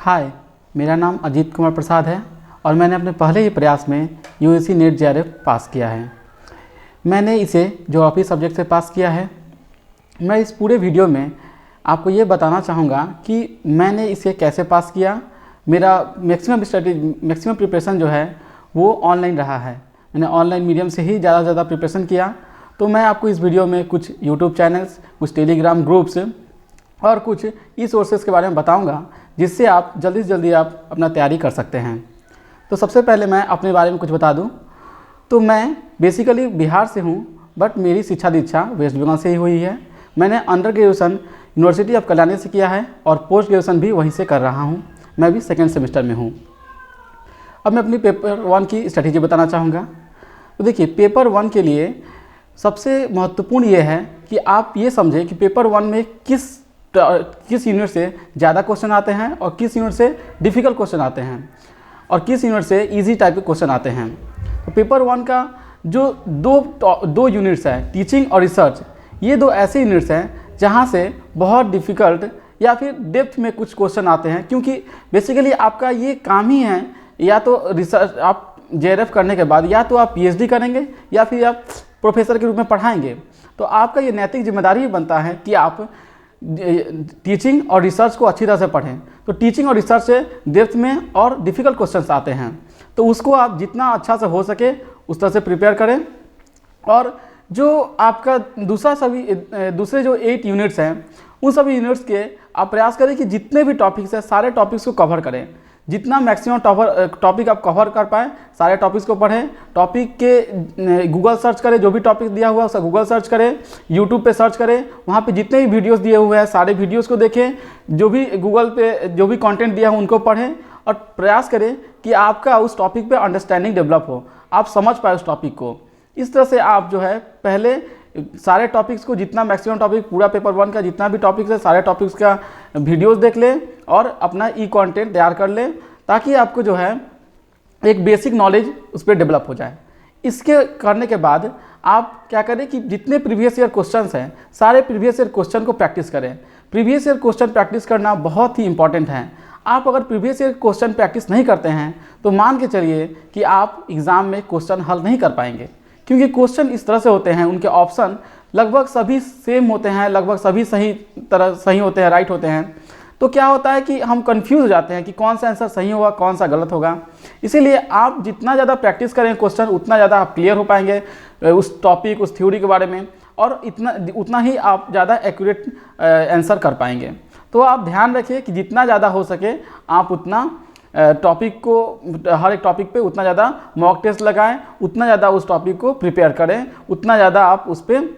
हाय, मेरा नाम अजीत कुमार प्रसाद है और मैंने अपने पहले ही प्रयास में यूजीसी नेट जेआरएफ पास किया है। मैंने इसे ज्योग्राफी सब्जेक्ट से पास किया है। मैं इस पूरे वीडियो में आपको ये बताना चाहूँगा कि मैंने इसे कैसे पास किया। मेरा मैक्सिमम प्रिपरेशन जो है वो ऑनलाइन रहा है। मैंने ऑनलाइन मीडियम से ही ज़्यादा प्रिपरेशन किया। तो मैं आपको इस वीडियो में कुछ यूट्यूब चैनल्स, कुछ टेलीग्राम ग्रुप्स और कुछ ई सोर्सेज के बारे में बताऊंगा, जिससे आप जल्दी से जल्दी आप अपना तैयारी कर सकते हैं। तो सबसे पहले मैं अपने बारे में कुछ बता दूं। तो मैं बेसिकली बिहार से हूं, बट मेरी शिक्षा दीक्षा वेस्ट बंगाल से ही हुई है। मैंने under graduation university of Kalyani से किया है और पोस्ट ग्रेजुएशन भी वहीं से कर रहा हूं। मैं भी सेकेंड सेमेस्टर में हूँ। अब मैं अपनी पेपर 1 की स्ट्रैटेजी बताना चाहूँगा। तो देखिए, पेपर 1 के लिए सबसे महत्वपूर्ण ये है कि आप ये समझें कि पेपर 1 में किस यूनिट से ज़्यादा क्वेश्चन आते हैं और किस यूनिट से डिफ़िकल्ट क्वेश्चन आते हैं और किस यूनिट से इजी टाइप के क्वेश्चन आते हैं। तो पेपर 1 का जो दो यूनिट्स हैं, टीचिंग और रिसर्च, ये दो ऐसे यूनिट्स हैं जहाँ से बहुत डिफ़िकल्ट या फिर डेप्थ में कुछ क्वेश्चन आते हैं, क्योंकि बेसिकली आपका ये काम ही है, या तो रिसर्च आप जेआरएफ करने के बाद या तो आप पीएचडी करेंगे या फिर आप प्रोफेसर के रूप में पढ़ाएंगे। तो आपका ये नैतिक जिम्मेदारी भी बनता है कि आप टीचिंग और रिसर्च को अच्छी तरह से पढ़ें। तो टीचिंग और रिसर्च से डेप्थ में और डिफ़िकल्ट क्वेश्चंस आते हैं, तो उसको आप जितना अच्छा से हो सके उस तरह से प्रिपेयर करें। और जो आपका दूसरे जो 8 यूनिट्स हैं, उन सभी यूनिट्स के आप प्रयास करें कि जितने भी टॉपिक्स हैं सारे टॉपिक्स को कवर करें। जितना मैक्सिमम टॉपिक आप कवर कर पाएँ सारे टॉपिक्स को पढ़ें। टॉपिक के गूगल सर्च करें, जो भी टॉपिक दिया हुआ है उसका गूगल सर्च करें, यूट्यूब पे सर्च करें, वहाँ पे जितने भी वीडियोस दिए हुए हैं सारे वीडियोस को देखें। जो भी गूगल पे जो भी कंटेंट दिया है उनको पढ़ें और प्रयास करें कि आपका उस टॉपिक पे अंडरस्टैंडिंग डेवलप हो, आप समझ पाए उस टॉपिक को। इस तरह से आप जो है पहले सारे टॉपिक्स को, जितना मैक्सिमम टॉपिक पूरा पेपर 1 का जितना भी टॉपिक्स है सारे टॉपिक्स का वीडियोस देख लें और अपना ई कंटेंट तैयार कर लें, ताकि आपको जो है एक बेसिक नॉलेज उस पर डेवलप हो जाए। इसके करने के बाद आप क्या करें कि जितने प्रीवियस ईयर क्वेश्चंस हैं सारे प्रीवियस ईयर क्वेश्चन को प्रैक्टिस करें। प्रीवियस ईयर क्वेश्चन प्रैक्टिस करना बहुत ही इंपॉर्टेंट है। आप अगर प्रीवियस ईयर क्वेश्चन प्रैक्टिस नहीं करते हैं तो मान के चलिए कि आप एग्ज़ाम में क्वेश्चन हल नहीं कर पाएंगे, क्योंकि क्वेश्चन इस तरह से होते हैं, उनके ऑप्शन लगभग सभी सेम होते हैं, लगभग सभी सही होते हैं, राइट होते हैं। तो क्या होता है कि हम कंफ्यूज हो जाते हैं कि कौन सा आंसर सही होगा, कौन सा गलत होगा। इसीलिए आप जितना ज़्यादा प्रैक्टिस करें क्वेश्चन, उतना ज़्यादा आप क्लियर हो पाएंगे उस टॉपिक, उस थ्योरी के बारे में, और उतना ही आप ज़्यादा एक्यूरेट आंसर कर पाएंगे। तो आप ध्यान रखिए कि जितना ज़्यादा हो सके आप उतना टॉपिक को, हर एक टॉपिक पे उतना ज़्यादा मॉक टेस्ट लगाएं, उतना ज़्यादा उस टॉपिक को प्रिपेयर करें, उतना ज़्यादा आप उस पर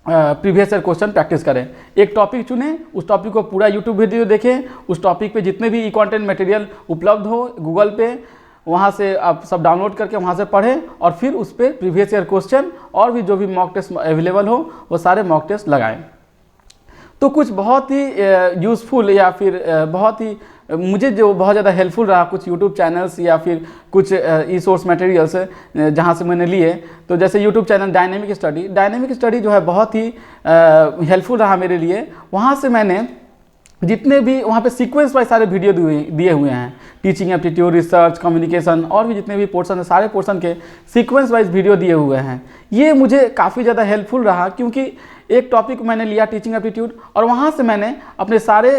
प्रीवियस ईयर क्वेश्चन प्रैक्टिस करें। एक टॉपिक चुनें, उस टॉपिक को पूरा यूट्यूब वीडियो देखें, उस टॉपिक पे जितने भी ई कंटेंट मटेरियल उपलब्ध हो गूगल पे, वहाँ से आप सब डाउनलोड करके वहाँ से पढ़ें और फिर उस पर प्रीवियस ईयर क्वेश्चन और भी जो भी मॉक टेस्ट अवेलेबल हो वो सारे मॉक टेस्ट लगाएं। तो कुछ बहुत ही यूज़फुल या फिर बहुत ही मुझे जो बहुत ज़्यादा हेल्पफुल रहा, कुछ यूट्यूब चैनल्स या फिर कुछ ई सोर्स मटेरियल्स जहाँ से मैंने लिए। तो जैसे यूट्यूब चैनल डायनेमिक स्टडी जो है बहुत ही हेल्पफुल रहा मेरे लिए। वहाँ से मैंने जितने भी वहाँ पे सीक्वेंस वाइज सारे वीडियो दिए हुए हैं, टीचिंग एप्टीट्यूड, रिसर्च, कम्युनिकेशन और भी जितने भी पोर्शन है सारे पोर्शन के सीक्वेंस वाइज वीडियो दिए हुए हैं। ये मुझे काफ़ी ज़्यादा हेल्पफुल रहा, क्योंकि एक टॉपिक मैंने लिया टीचिंग एप्टीट्यूड और वहाँ से मैंने अपने सारे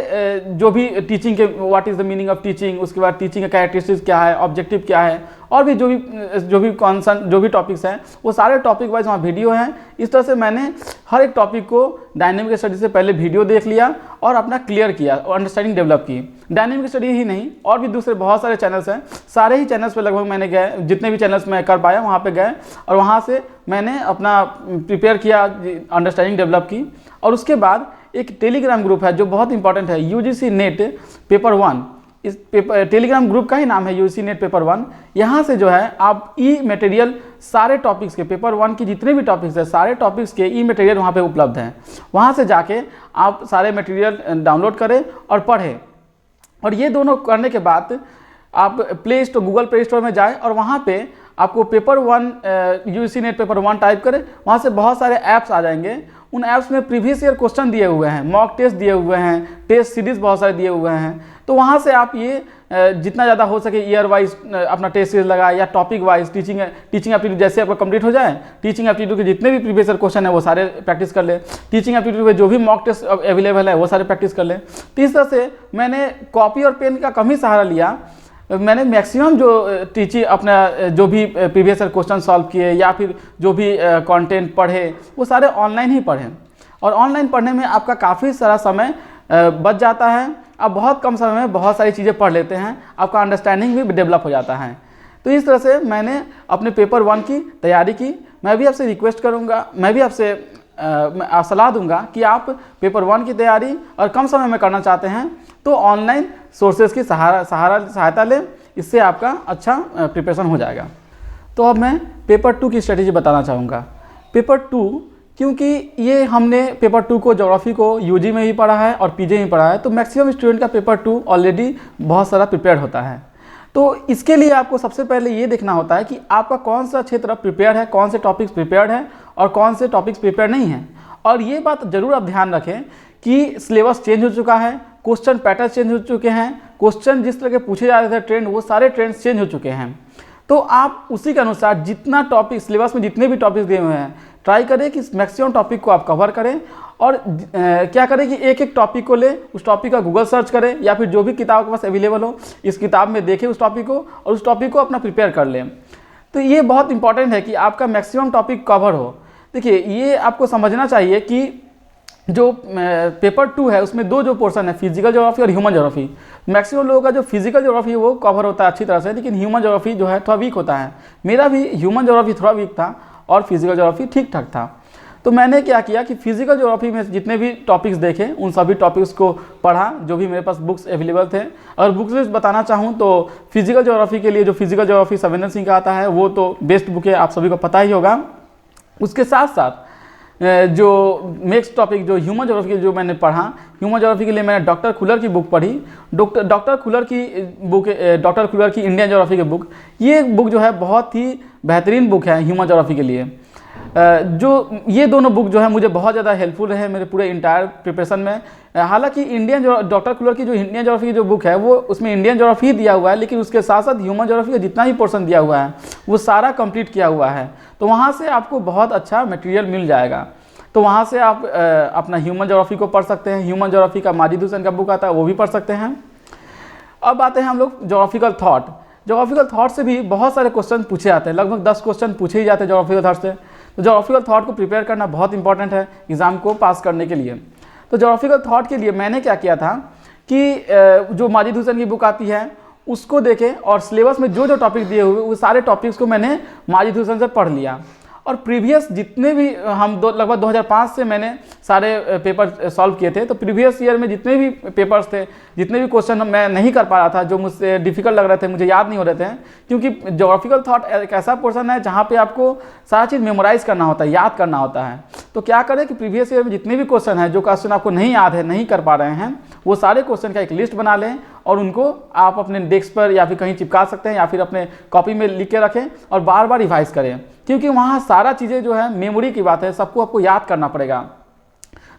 जो भी टीचिंग के what is the meaning of teaching, उसके बाद टीचिंग का कैरेक्टरिस्टिक्स क्या है, ऑब्जेक्टिव क्या है, और भी जो भी टॉपिक्स हैं वो सारे टॉपिक वाइज वहाँ वीडियो हैं। इस तरह से मैंने हर एक टॉपिक को डायनेमिक स्टडी से पहले वीडियो देख लिया और अपना क्लियर किया और अंडरस्टैंडिंग डेवलप की। डायनेमिक स्टडी ही नहीं, और भी दूसरे बहुत सारे चैनल्स हैं, सारे ही चैनल्स पे लगभग मैंने गए, जितने भी चैनल्स मैं कर पाया वहाँ पे गए और वहाँ से मैंने अपना प्रिपेयर किया, अंडरस्टैंडिंग डेवलप की। और उसके बाद एक टेलीग्राम ग्रुप है जो बहुत इंपॉर्टेंट है, यूजीसी नेट पेपर 1। इस टेलीग्राम ग्रुप का ही नाम है यूजीसी नेट पेपर 1। यहाँ से जो है आप ई मटेरियल सारे टॉपिक्स के, पेपर 1 की जितने भी टॉपिक्स हैं सारे टॉपिक्स के ई मटेरियल वहाँ पे उपलब्ध हैं। वहाँ से जाके आप सारे मटेरियल डाउनलोड करें और पढ़ें। और ये दोनों करने के बाद आप गूगल प्ले स्टोर में जाएँ और वहाँ पे आपको paper 1 UGC net paper 1 type करें, वहाँ से बहुत सारे ऐप्स आ जाएंगे। उन ऐप्स में प्रीवियस ईयर क्वेश्चन दिए हुए हैं, मॉक टेस्ट दिए हुए हैं, टेस्ट सीरीज बहुत सारे दिए हुए हैं। तो वहाँ से आप ये जितना ज़्यादा हो सके ईयर वाइज अपना टेस्ट सीरीज लगाए या टॉपिक वाइज टीचिंग एप्टीट्यूड जैसे आपका कंप्लीट हो जाए, टीचिंग एप्टीट्यूड के जितने भी प्रीवियस ईयर क्वेश्चन है वो सारे प्रैक्टिस कर ले, टीचिंग एप्टीट्यूड में जो भी मॉक टेस्ट अवेलेबल है वो सारे प्रैक्टिस कर ले। तो इस तरह से मैंने कॉपी और पेन का कम ही सहारा लिया। मैंने मैक्सिमम जो टीचिंग अपना जो भी प्रीवियस ईयर क्वेश्चन सॉल्व किए या फिर जो भी कंटेंट पढ़े वो सारे ऑनलाइन ही पढ़े। और ऑनलाइन पढ़ने में आपका काफ़ी सारा समय बच जाता है। आप बहुत कम समय में बहुत सारी चीज़ें पढ़ लेते हैं, आपका अंडरस्टैंडिंग भी डेवलप हो जाता है। तो इस तरह से मैंने अपने पेपर 1 की तैयारी की। मैं भी आपसे रिक्वेस्ट करूँगा, मैं भी आपसे सलाह दूंगा कि आप पेपर 1 की तैयारी और कम समय में करना चाहते हैं तो ऑनलाइन सोर्सेज की सहायता लें, इससे आपका अच्छा प्रिपरेशन हो जाएगा। तो अब मैं पेपर 2 की स्ट्रेटेजी बताना चाहूँगा। पेपर 2, क्योंकि ये हमने पेपर 2 को ज्योग्राफी को यूजी में ही पढ़ा है और पीजी में पढ़ा है, तो मैक्सिमम स्टूडेंट का पेपर 2 ऑलरेडी बहुत सारा प्रिपेयर होता है। तो इसके लिए आपको सबसे पहले ये देखना होता है कि आपका कौन सा क्षेत्र प्रिपेयर है, कौन से टॉपिक्स प्रिपेयर्ड है और कौन से टॉपिक्स प्रिपेयर नहीं हैं। और ये बात ज़रूर आप ध्यान रखें कि सिलेबस चेंज हो चुका है, क्वेश्चन पैटर्न चेंज हो चुके हैं, क्वेश्चन जिस तरह के पूछे जा रहे थे ट्रेंड, वो सारे ट्रेंड्स चेंज हो चुके हैं। तो आप उसी के अनुसार जितना टॉपिक सिलेबस में जितने भी टॉपिक्स दिए हुए हैं ट्राई करें कि मैक्सिमम टॉपिक को आप कवर करें। और क्या करें कि एक एक टॉपिक को ले, उस टॉपिक का गूगल सर्च करें या फिर जो भी किताब के पास अवेलेबल हो इस किताब में देखें उस टॉपिक को और उस टॉपिक को अपना प्रिपेयर कर लें। तो ये बहुत इंपॉर्टेंट है कि आपका मैक्सिमम टॉपिक कवर हो। देखिए, ये आपको समझना चाहिए कि जो पेपर 2 है उसमें दो जो पोर्शन है, फिजिकल ज्योग्राफी और ह्यूमन ज्योग्राफी। मैक्सिमम लोगों का जो फिजिकल ज्योग्राफी है वो कवर होता है अच्छी तरह से, लेकिन ह्यूमन ज्योग्राफी जो है थोड़ा वीक होता है। मेरा भी ह्यूमन ज्योग्राफी थोड़ा वीक था और फिजिकल ज्योग्राफी ठीक ठाक था। तो मैंने क्या किया कि फिजिकल ज्योग्राफी में जितने भी टॉपिक्स देखे उन सभी टॉपिक्स को पढ़ा, जो भी मेरे पास बुक्स अवेलेबल थे। अगर बुक्स लिस्ट बताना चाहूँ तो फिजिकल ज्योग्राफी के लिए जो फिजिकल ज्योग्राफी सविंदर सिंह का आता है वो तो बेस्ट बुक है, आप सभी को पता ही होगा। उसके साथ साथ जो नेक्स्ट टॉपिक जो ह्यूमन ज्योग्राफी के जो मैंने पढ़ा, ह्यूमन ज्योग्राफी के लिए मैंने डॉक्टर खुलर की बुक पढ़ी। डॉक्टर खुलर की बुक, डॉक्टर खुलर की इंडियन ज्योग्राफी की बुक, ये बुक जो है बहुत ही बेहतरीन बुक है ह्यूमन ज्योग्राफी के लिए। जो ये दोनों बुक जो है मुझे बहुत ज़्यादा हेल्पफुल रहे मेरे पूरे इंटायर प्रिपरेशन में। हालांकि डॉक्टर खुलर की जो इंडियन ज्योग्राफी की जो बुक है वो उसमें इंडियन ज्योग्राफी दिया हुआ है, लेकिन उसके साथ साथ ह्यूमन ज्योग्राफी का जितना भी पोर्शन दिया हुआ है वो सारा कंप्लीट किया हुआ है। तो वहाँ से आपको बहुत अच्छा मटेरियल मिल जाएगा। तो वहाँ से आप अपना ह्यूमन ज्योग्राफी को पढ़ सकते हैं। ह्यूमन ज्योग्राफी का माजिद हुसैन का बुक आता है वो भी पढ़ सकते हैं। अब आते हैं हम लोग ज्योग्राफिकल थॉट। ज्योग्राफिकल थॉट से भी बहुत सारे क्वेश्चन पूछे जाते हैं, लगभग 10 क्वेश्चन पूछे ही जाते हैं ज्योग्राफिकल थॉट से। तो ज्योग्राफिकल थॉट को प्रिपेयर करना बहुत इंपॉर्टेंट है एग्जाम को पास करने के लिए। तो ज्योग्राफिकल थॉट के लिए मैंने क्या किया था कि जो माजिद हुसैन की बुक आती है उसको देखें और सिलेबस में जो जो टॉपिक दिए हुए वो सारे टॉपिक्स को मैंने माजिद हुसैन से पढ़ लिया। और प्रीवियस जितने भी हम लगभग 2005 से मैंने सारे पेपर सॉल्व किए थे। तो प्रीवियस ईयर में जितने भी पेपर्स थे, जितने भी क्वेश्चन मैं नहीं कर पा रहा था, जो मुझसे डिफिकल्ट लग रहे थे, मुझे याद नहीं हो रहे थे, क्योंकि ज्योग्राफिकल थॉट एक ऐसा पोर्शन है जहाँ पे आपको सारा चीज़ मेमोराइज करना होता है, याद करना होता है। तो क्या करें कि प्रीवियस ईयर में जितने भी क्वेश्चन हैं, जो क्वेश्चन आपको नहीं याद है, नहीं कर पा रहे हैं, वो सारे क्वेश्चन का एक लिस्ट बना लें और उनको आप अपने डेस्क पर या फिर कहीं चिपका सकते हैं या फिर अपने कॉपी में लिख के रखें और बार बार रिवाइज करें, क्योंकि वहाँ सारा चीज़ें जो है मेमोरी की बात है, सबको आपको याद करना पड़ेगा।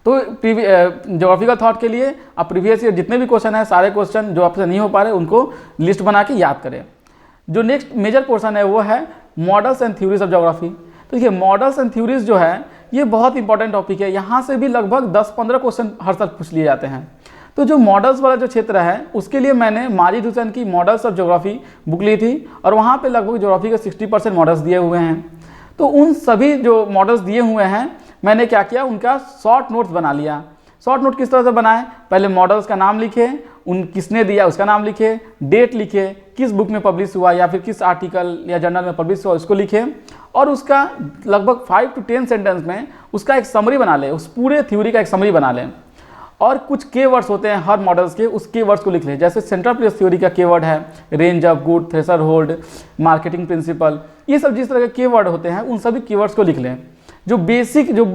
तो ज्योग्राफिकल थॉट के लिए आप प्रीवियस ईयर जितने भी क्वेश्चन हैं, सारे क्वेश्चन जो आपसे नहीं हो पा रहे उनको लिस्ट बना के याद करें। जो नेक्स्ट मेजर पोर्शन है वो है models and theories of geography. तो देखिए, मॉडल्स एंड थ्योरीज जो है ये बहुत इंपॉर्टेंट टॉपिक है। यहाँ से भी लगभग 10-15 क्वेश्चन हर साल पूछ लिए जाते हैं। तो जो मॉडल्स वाला जो क्षेत्र है उसके लिए मैंने माजिद हुसैन की मॉडल्स ऑफ ज्योग्राफी बुक ली थी और वहाँ पे लगभग ज्योग्राफी के 60% मॉडल्स दिए हुए हैं। तो उन सभी जो मॉडल्स दिए हुए हैं मैंने क्या किया, उनका शॉर्ट नोट्स बना लिया। शॉर्ट नोट किस तरह से बनाएं, पहले मॉडल्स का नाम लिखे, उन किसने दिया उसका नाम लिखे, डेट लिखे, किस बुक में पब्लिश हुआ या फिर किस आर्टिकल या जर्नल में पब्लिश हुआ उसको लिखे और उसका लगभग 5 to 10 सेंटेंस में उसका एक समरी बना लें, उस पूरे थ्योरी का एक समरी बना लें। और कुछ कीवर्ड्स होते हैं हर मॉडल्स के, उस कीवर्ड्स को लिख लें। जैसे सेंट्रल प्लेस थ्योरी का कीवर्ड है range of good, threshold, marketing principle, ये सब जिस तरह के कीवर्ड होते हैं उन सभी कीवर्ड्स को लिख लें। जो बेसिक जो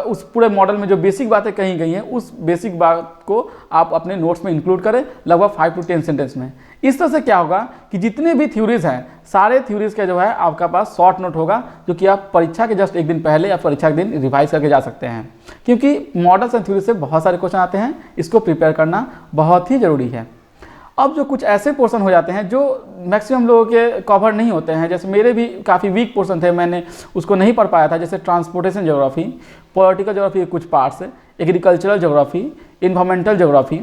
उस पूरे मॉडल में जो बेसिक बातें कही गई हैं उस बेसिक बात को आप अपने नोट्स में इंक्लूड करें लगभग 5 to 10 सेंटेंस में। इस तरह से क्या होगा कि जितने भी थ्योरीज हैं सारे थ्योरीज का जो है आपका पास शॉर्ट नोट होगा, जो कि आप परीक्षा के जस्ट एक दिन पहले या परीक्षा के दिन रिवाइज करके जा सकते हैं, क्योंकि मॉडल्स एंड थ्योरीज से बहुत सारे क्वेश्चन आते हैं। इसको प्रिपेयर करना बहुत ही ज़रूरी है। अब जो कुछ ऐसे पोर्शन हो जाते हैं जो मैक्सिमम लोगों के कवर नहीं होते हैं, जैसे मेरे भी काफ़ी वीक पोर्शन थे, मैंने उसको नहीं पढ़ पाया था, जैसे ट्रांसपोर्टेशन ज्योग्राफी, पॉलिटिकल ज्योग्राफी के कुछ parts, agricultural geography, environmental geography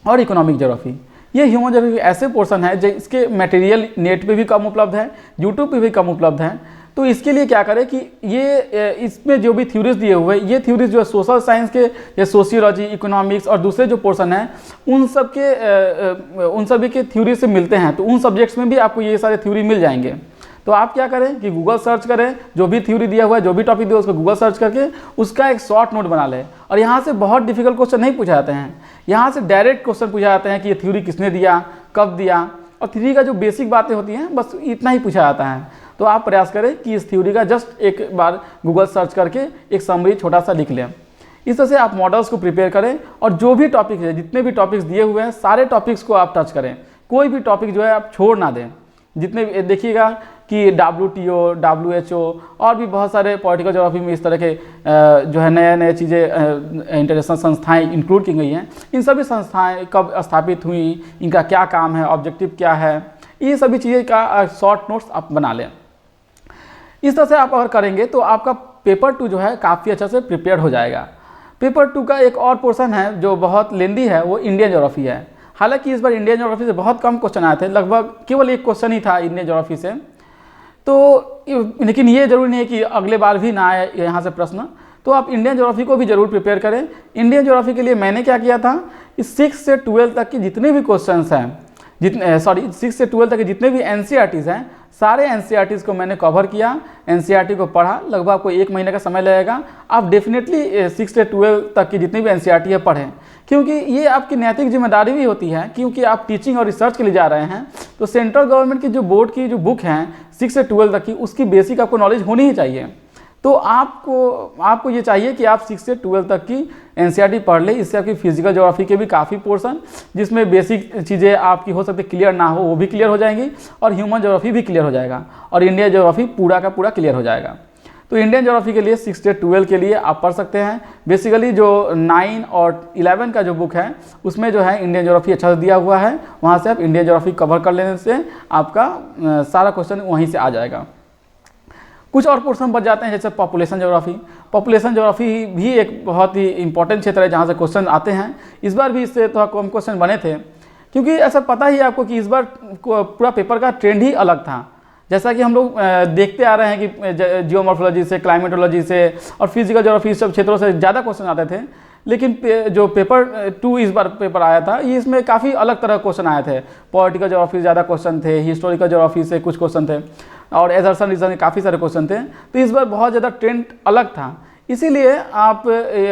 और इकोनॉमिक ज्योग्राफी। ये ह्यूमन ज्योग्राफी ऐसे पोर्शन है जिसके मटेरियल नेट पे भी कम उपलब्ध है, यूट्यूब पे भी कम उपलब्ध है। तो इसके लिए क्या करें कि ये इसमें जो भी थ्योरीज दिए हुए ये थ्योरीज जो है सोशल साइंस के या सोशियोलॉजी, इकोनॉमिक्स और दूसरे जो पोर्शन हैं उन सभी के थ्योरी से मिलते हैं। तो उन सब्जेक्ट्स में भी आपको ये सारे थ्योरी मिल जाएंगे। तो आप क्या करें कि गूगल सर्च करें, जो भी थ्योरी दिया हुआ है, जो भी टॉपिक दिया उसको गूगल सर्च करके उसका एक शॉर्ट नोट बना लें। और यहाँ से बहुत डिफिकल्ट क्वेश्चन नहीं पूछे जाते हैं, यहाँ से डायरेक्ट क्वेश्चन पूछे जाते हैं कि ये थ्योरी किसने दिया, कब दिया, और थ्योरी का जो बेसिक बातें होती हैं बस इतना ही पूछा जाता है। तो आप प्रयास करें कि इस थ्योरी का जस्ट एक बार गूगल सर्च करके एक समरी छोटा सा लिख लें। इस तरह से आप मॉडल्स को प्रिपेयर करें और जो भी टॉपिक है, जितने भी टॉपिक्स दिए हुए हैं सारे टॉपिक्स को आप टच करें, कोई भी टॉपिक जो है आप छोड़ ना दें। जितने देखिएगा कि WTO, WHO और भी बहुत सारे पॉलिटिकल ज्योग्राफी में इस तरह के जो है नए नए चीज़ें इंटरनेशनल संस्थाएं इंक्लूड की गई हैं। इन सभी संस्थाएं कब स्थापित हुई, इनका क्या काम है, ऑब्जेक्टिव क्या है, ये सभी चीज़ें का शॉर्ट नोट्स आप बना लें। इस तरह से आप अगर करेंगे तो आपका पेपर 2 जो है काफ़ी अच्छा से प्रिपेयर हो जाएगा। पेपर 2 का एक और पोर्शन है जो बहुत लेंदी है, वो इंडियन ज्योग्राफी है। हालांकि इस बार इंडियन ज्योग्राफी से बहुत कम क्वेश्चन आए थे, लगभग केवल एक क्वेश्चन ही था इंडियन ज्योग्राफी से। तो लेकिन ये जरूरी नहीं है कि अगले बार भी ना आए यहाँ से प्रश्न, तो आप इंडियन ज्योग्राफी को भी जरूर प्रिपेयर करें। इंडियन ज्योग्राफी के लिए मैंने क्या किया था, इस 6 से 12 तक की जितने भी क्वेश्चन हैं, 6 से 12 तक के जितने भी NCERTs हैं, सारे NCERTs को मैंने कवर किया, NCERT को पढ़ा। लगभग आपको 1 महीने का समय लगेगा। आप डेफिनेटली 6 से 12 तक की जितनी भी NCERT है पढ़ें, क्योंकि ये आपकी नैतिक जिम्मेदारी भी होती है, क्योंकि आप टीचिंग और रिसर्च के लिए जा रहे हैं। तो सेंट्रल गवर्नमेंट की जो बोर्ड की जो बुक हैं 6 से 12 तक की, उसकी बेसिक आपको नॉलेज होनी ही चाहिए। तो आपको ये चाहिए कि आप 6 से 12 तक की NCERT पढ़ लें। इससे आपकी फिजिकल ज्योग्राफी के भी काफ़ी पोर्शन जिसमें बेसिक चीज़ें आपकी हो सकती है क्लियर ना हो, वो भी क्लियर हो जाएंगी, और ह्यूमन ज्योग्राफी भी क्लियर हो जाएगा, और इंडियन ज्योग्राफी पूरा का पूरा क्लियर हो जाएगा। तो इंडियन ज्योग्राफी के लिए 6 से 12 के लिए आप पढ़ सकते हैं। बेसिकली जो 9 और 11 का जो बुक है उसमें जो है इंडियन ज्योग्राफी अच्छा से दिया हुआ है, वहाँ से आप इंडियन ज्योग्राफी कवर कर लेने से आपका सारा क्वेश्चन वहीं से आ जाएगा। कुछ और पोर्शन बच जाते हैं, जैसे पॉपुलेशन ज्योग्राफी। पॉपुलेशन ज्योग्राफी भी एक बहुत ही इंपॉर्टेंट क्षेत्र है जहाँ से क्वेश्चन आते हैं। इस बार भी इससे थोड़ा कम क्वेश्चन बने थे, क्योंकि ऐसा पता ही है आपको कि इस बार पूरा पेपर का ट्रेंड ही अलग था। जैसा कि हम लोग देखते आ रहे हैं कि जियोमॉर्फोलॉजी से, क्लाइमेटोलॉजी से और फिजिकल ज्योग्राफी सब क्षेत्रों से ज़्यादा क्वेश्चन आते थे, लेकिन जो पेपर 2 इस बार पेपर आया था, ये इसमें काफ़ी अलग तरह क्वेश्चन आए थे। पॉलिटिकल ज्योग्राफी ज़्यादा क्वेश्चन थे, हिस्टोरिकल ज्योग्राफी से कुछ क्वेश्चन थे, और एजर्सन रीजन के काफ़ी सारे क्वेश्चन थे। तो इस बार बहुत ज़्यादा ट्रेंड अलग था, इसीलिए आप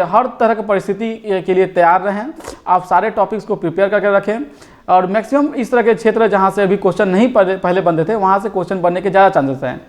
हर तरह की परिस्थिति के लिए तैयार रहें। आप सारे टॉपिक्स को प्रिपेयर करके रखें, और मैक्सिमम इस तरह के क्षेत्र जहाँ से अभी क्वेश्चन नहीं पहले बनते थे, वहाँ से क्वेश्चन बनने के ज़्यादा चांसेस हैं।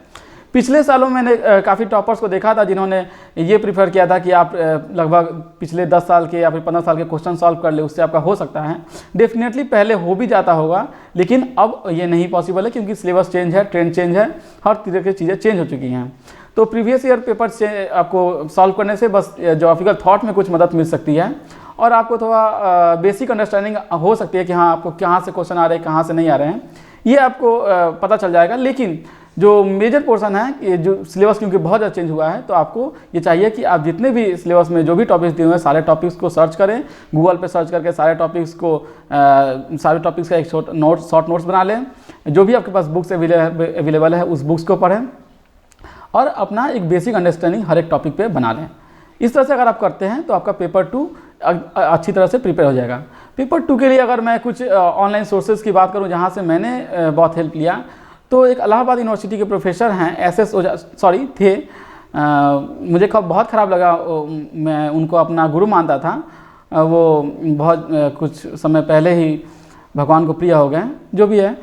पिछले सालों मैंने काफ़ी टॉपर्स को देखा था जिन्होंने ये प्रीफर किया था कि आप लगभग पिछले 10 साल के या फिर 15 साल के क्वेश्चन सॉल्व कर ले, उससे आपका हो सकता है। डेफिनेटली पहले हो भी जाता होगा, लेकिन अब ये नहीं पॉसिबल है, क्योंकि सिलेबस चेंज है, ट्रेंड चेंज है, हर तरह की चीज़ें चेंज हो चुकी हैं। तो प्रीवियस ईयर पेपर से आपको सॉल्व करने से बस ज्योग्राफिकल थॉट में कुछ मदद मिल सकती है, और आपको थोड़ा बेसिक अंडरस्टैंडिंग हो सकती है कि हाँ आपको कहाँ से क्वेश्चन आ रहे हैं, कहाँ से नहीं आ रहे हैं, ये आपको पता चल जाएगा। लेकिन जो मेजर पोर्शन है, ये जो सिलेबस क्योंकि बहुत ज़्यादा चेंज हुआ है, तो आपको ये चाहिए कि आप जितने भी सिलेबस में जो भी टॉपिक्स दिए हुए हैं सारे टॉपिक्स को सर्च करें, गूगल पे सर्च करके सारे टॉपिक्स का एक शॉर्ट नोट्स बना लें। जो भी आपके पास बुक्स अवेलेबल है उस बुक्स को पढ़ें, और अपना एक बेसिक अंडरस्टैंडिंग हर एक टॉपिक पे बना लें। इस तरह से अगर आप करते हैं तो आपका पेपर 2 अच्छी तरह से प्रिपेयर हो जाएगा। पेपर 2 के लिए अगर मैं कुछ ऑनलाइन सोर्सेज की बात करूं जहां से मैंने बहुत हेल्प लिया, तो एक इलाहाबाद यूनिवर्सिटी के प्रोफेसर हैं थे, मुझे बहुत ख़राब लगा, मैं उनको अपना गुरु मानता था। वो बहुत कुछ समय पहले ही भगवान को प्रिय हो गए, जो भी है।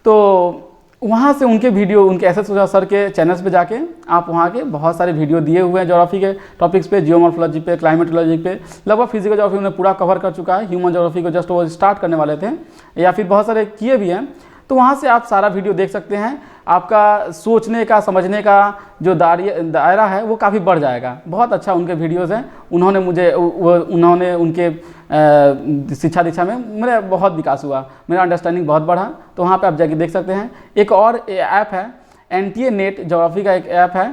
तो वहाँ से उनके वीडियो, उनके एस एस सर के चैनल्स पे जाके आप वहाँ के बहुत सारे वीडियो दिए हुए हैं ज्योग्राफी के टॉपिक्स पे, जियोमॉर्फोलॉजी पे, क्लाइमेटोलॉजी पे, लगभग फिजिकल ज्योग्राफी उन्होंने पूरा कवर कर चुका है। ह्यूमन ज्योग्राफी को जस्ट वो स्टार्ट करने वाले थे या फिर बहुत सारे किए भी हैं। तो वहाँ से आप सारा वीडियो देख सकते हैं। आपका सोचने का, समझने का जो दायरा है वो काफ़ी बढ़ जाएगा। बहुत अच्छा उनके वीडियोज़ हैं। उन्होंने उनके शिक्षा दीक्षा में मेरा बहुत विकास हुआ, मेरा अंडरस्टैंडिंग बहुत बढ़ा। तो वहाँ पे आप जाके देख सकते हैं। एक और ऐप है NTA नेट ज्योग्राफी का एक ऐप है,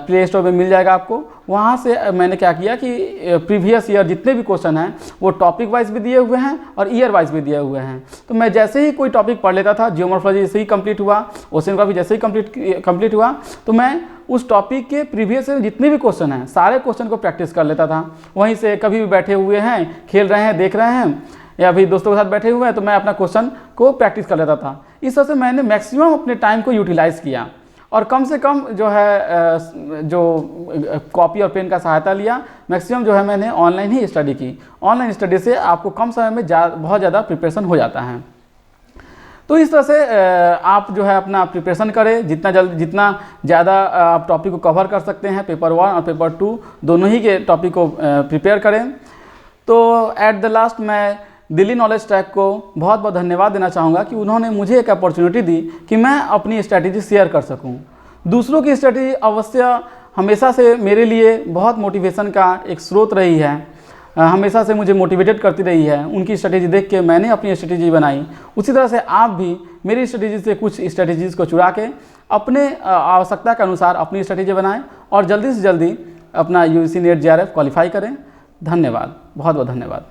प्ले स्टोर में मिल जाएगा आपको। वहाँ से मैंने क्या किया कि प्रीवियस ईयर जितने भी क्वेश्चन हैं वो टॉपिक वाइज भी दिए हुए हैं और ईयर वाइज भी दिए हुए हैं। तो मैं जैसे ही कोई टॉपिक पढ़ लेता था, जियोमॉर्फोलॉजी जैसे ही कंप्लीट हुआ, ओशिनोग्राफी जैसे ही कंप्लीट हुआ, तो मैं उस टॉपिक के प्रीवियस ईयर जितने भी क्वेश्चन हैं सारे क्वेश्चन को प्रैक्टिस कर लेता था। वहीं से कभी भी बैठे हुए हैं, खेल रहे हैं, देख रहे हैं, या फिर दोस्तों के साथ बैठे हुए हैं, तो मैं अपना क्वेश्चन को प्रैक्टिस कर लेता था। इस तरह से मैंने मैक्सिमम अपने टाइम को यूटिलाइज़ किया और कम से कम जो है जो कॉपी और पेन का सहायता लिया। मैक्सिमम जो है मैंने ऑनलाइन ही स्टडी की। ऑनलाइन स्टडी से आपको कम समय में बहुत ज़्यादा प्रिपरेशन हो जाता है। तो इस तरह से आप जो है अपना प्रिपरेशन करें, जितना ज़्यादा आप टॉपिक को कवर कर सकते हैं। पेपर 1 और पेपर 2 दोनों ही के टॉपिक को प्रिपेयर करें। तो एट द लास्ट मैं दिल्ली नॉलेज ट्रैक को बहुत बहुत धन्यवाद देना चाहूँगा कि उन्होंने मुझे एक अपॉर्चुनिटी दी कि मैं अपनी स्ट्रैटेजी शेयर कर सकूँ। दूसरों की स्ट्रैटेजी अवश्य हमेशा से मेरे लिए बहुत मोटिवेशन का एक स्रोत रही है, हमेशा से मुझे मोटिवेटेड करती रही है। उनकी स्ट्रैटेजी देख के मैंने अपनी स्ट्रैटेजी बनाई। उसी तरह से आप भी मेरी स्ट्रैटेजी से कुछ स्ट्रैटेजीज़ को चुरा के अपने आवश्यकता के अनुसार अपनी स्ट्रैटेजी बनाएं और जल्दी से जल्दी अपना UGC नेट JRF क्वालिफाई करें। धन्यवाद, बहुत बहुत धन्यवाद।